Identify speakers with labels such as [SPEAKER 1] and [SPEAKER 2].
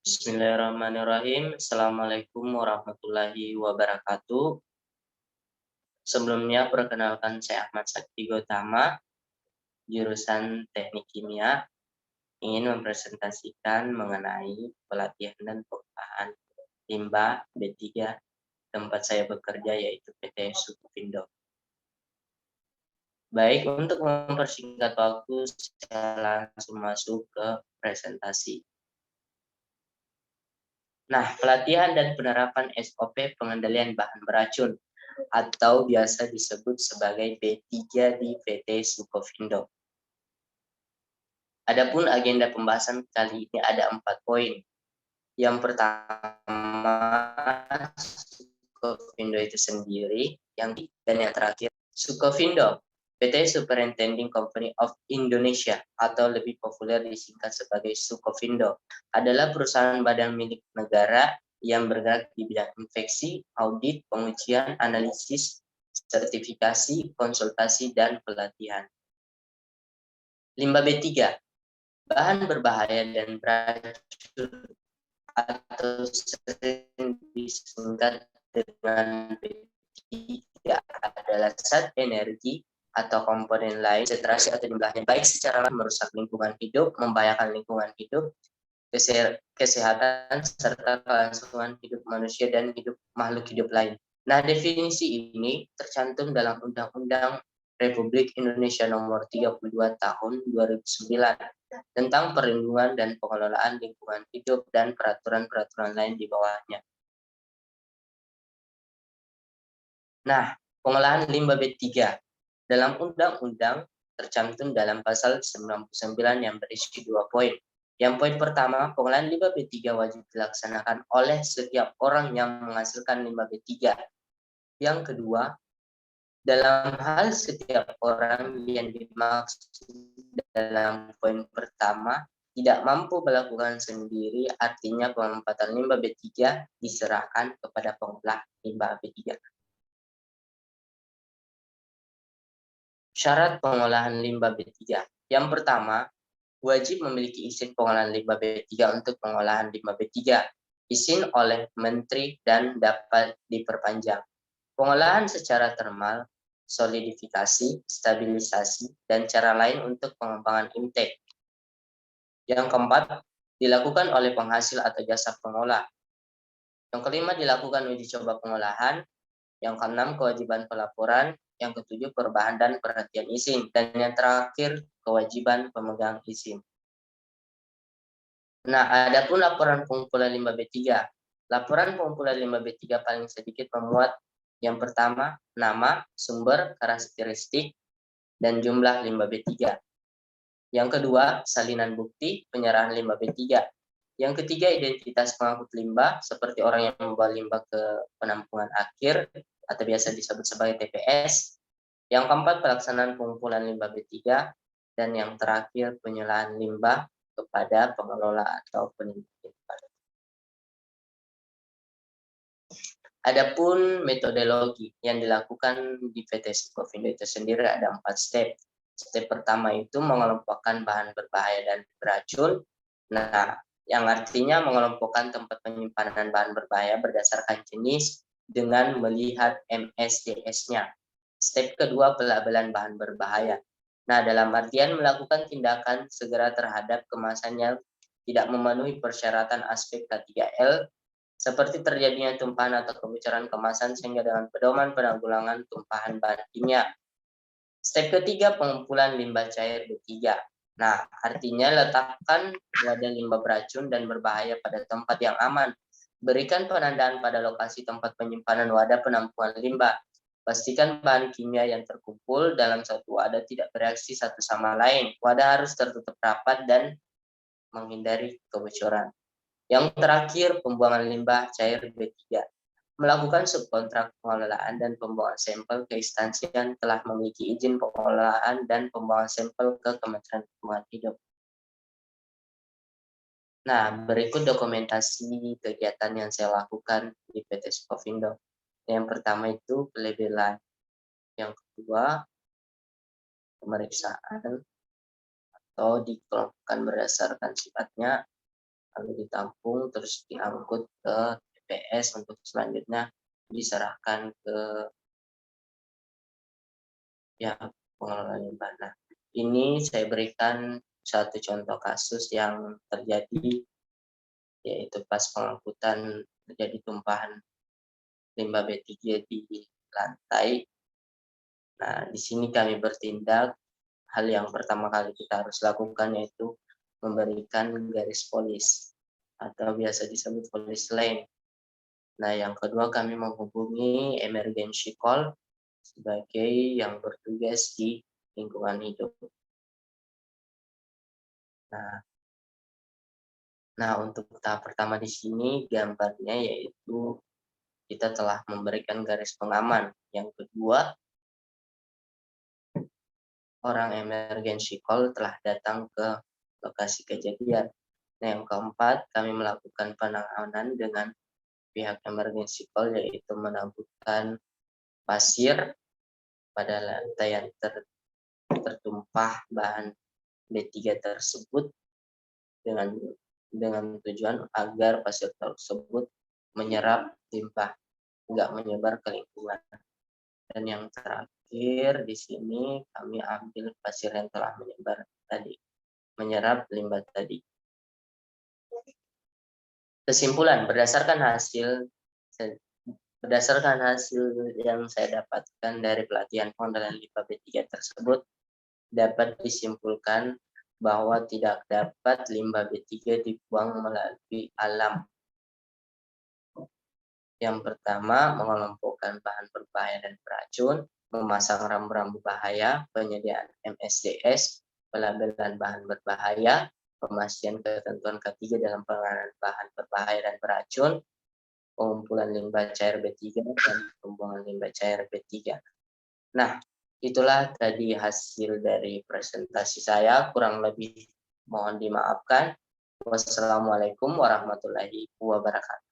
[SPEAKER 1] Bismillahirrahmanirrahim. Assalamualaikum warahmatullahi wabarakatuh. Sebelumnya, perkenalkan saya Ahmad Sakti Gautama, jurusan Teknik Kimia, ingin mempresentasikan mengenai pelatihan dan pengembangan limbah B3 tempat saya bekerja, yaitu PT Sukovindo. Baik, untuk mempersingkat waktu, saya langsung masuk ke presentasi. Nah, pelatihan dan penerapan SOP pengendalian bahan beracun atau biasa disebut sebagai B3 di PT Sukovindo. Adapun agenda pembahasan kali ini ada 4 poin. Yang pertama, Sukovindo itu sendiri, dan yang terakhir, Sukovindo, PT Superintending Company of Indonesia, atau lebih populer disingkat sebagai Sukovindo, adalah perusahaan badan milik negara yang bergerak di bidang infeksi, audit, pengujian, analisis, sertifikasi, konsultasi, dan pelatihan. Limbah B3, bahan berbahaya dan beracun atau sering disingkat dengan B3 adalah zat energi atau komponen lain, konsentrasi atau jumlahnya baik secara merusak lingkungan hidup, membahayakan lingkungan hidup, kesehatan, serta kelangsungan hidup manusia dan makhluk hidup lain. Nah, definisi ini tercantum dalam Undang-Undang Republik Indonesia Nomor 32 Tahun 2009 tentang perlindungan dan pengelolaan lingkungan hidup dan peraturan-peraturan lain di bawahnya. Nah, pengolahan limbah B3 dalam undang-undang tercantum dalam pasal 99 yang berisi 2 poin. Yang poin pertama, pengolahan limbah B3 wajib dilaksanakan oleh setiap orang yang menghasilkan limbah B3. Yang kedua, dalam hal setiap orang yang dimaksud dalam poin pertama tidak mampu melakukan sendiri, artinya pemanfaatan limbah B3 diserahkan kepada pengolah limbah B3. Syarat pengolahan limbah B3. Yang pertama, wajib memiliki izin pengolahan limbah B3 untuk pengolahan limbah B3, izin oleh Menteri dan dapat diperpanjang. Pengolahan secara termal, solidifikasi, stabilisasi, dan cara lain untuk pengembangan intake. Yang keempat, dilakukan oleh penghasil atau jasa pengolah. Yang kelima, dilakukan uji coba pengolahan. Yang keenam, kewajiban pelaporan. Yang ketujuh, perubahan dan perhentian izin. Dan yang terakhir, kewajiban pemegang izin. Nah, adapun laporan pengumpulan limbah B3. Laporan pengumpulan limbah B3 paling sedikit memuat yang pertama, nama, sumber, karakteristik, dan jumlah limbah B3. Yang kedua, salinan bukti penyerahan limbah B3. Yang ketiga, identitas pengangkut limbah, seperti orang yang membawa limbah ke penampungan akhir, atau biasa disebut sebagai TPS. Yang keempat, pelaksanaan pengumpulan limbah B3. Dan yang terakhir, penyerahan limbah kepada pengelola atau penimbunan. Adapun metodologi yang dilakukan di PT Sukovindo itu sendiri ada 4 step. Step pertama itu mengelompokkan bahan berbahaya dan beracun. Nah, yang artinya mengelompokkan tempat penyimpanan bahan berbahaya berdasarkan jenis dengan melihat MSDS-nya. Step kedua, pelabelan bahan berbahaya. Nah, dalam artian melakukan tindakan segera terhadap kemasan yang tidak memenuhi persyaratan aspek K3L, seperti terjadinya tumpahan atau kebocoran kemasan sehingga dengan pedoman penanggulangan tumpahan bahan kimia. Step ketiga, pengumpulan limbah cair B3. Nah, artinya letakkan wadah limbah beracun dan berbahaya pada tempat yang aman. Berikan penandaan pada lokasi tempat penyimpanan wadah penampungan limbah. Pastikan bahan kimia yang terkumpul dalam satu wadah tidak bereaksi satu sama lain. Wadah harus tertutup rapat dan menghindari kebocoran. Yang terakhir, pembuangan limbah cair B3. Melakukan subkontrak pengelolaan dan pembuangan sampel ke instansi yang telah memiliki izin pengelolaan dan pembuangan sampel ke Kementerian Lingkungan Hidup. Nah, berikut dokumentasi kegiatan yang saya lakukan di PT Sukovindo. Yang pertama itu pelabelan. Yang kedua, pemeriksaan atau dikelompokkan berdasarkan sifatnya. lalu ditampung terus diangkut ke TPS untuk selanjutnya diserahkan ke pengelola limbah. Nah, ini saya berikan satu contoh kasus yang terjadi, yaitu pas pengangkutan terjadi tumpahan limbah B3 di lantai. Nah, di sini kami bertindak. Hal yang pertama kali kita harus lakukan yaitu memberikan garis polis atau biasa disebut polis lane. Nah, yang kedua kami menghubungi emergency call sebagai yang bertugas di lingkungan hidup. Nah, untuk tahap pertama di sini gambarnya yaitu kita telah memberikan garis pengaman. Yang kedua, orang emergency call telah datang ke lokasi kejadian. Nah, yang keempat, kami melakukan penanganan dengan pihak emergency call, yaitu menaburkan pasir pada lantai yang tertumpah bahan B3 tersebut dengan tujuan agar pasir tersebut menyerap limbah, nggak menyebar ke lingkungan. Dan yang terakhir di sini kami ambil pasir yang telah menyebar tadi, menyerap limbah tadi. Kesimpulan, berdasarkan hasil yang saya dapatkan dari pelatihan pengendalian limbah B3 tersebut, dapat disimpulkan bahwa tidak dapat limbah B3 dibuang melalui alam. Yang pertama, mengelompokkan bahan berbahaya dan beracun, memasang rambu-rambu bahaya, penyediaan MSDS, pelabelan bahan berbahaya, pemastian ketentuan K3 dalam penanganan bahan berbahaya dan beracun, pengumpulan limbah cair B3 dan pembuangan limbah cair B3. Nah, itulah tadi hasil dari presentasi saya, kurang lebih mohon dimaafkan. Wassalamualaikum warahmatullahi wabarakatuh.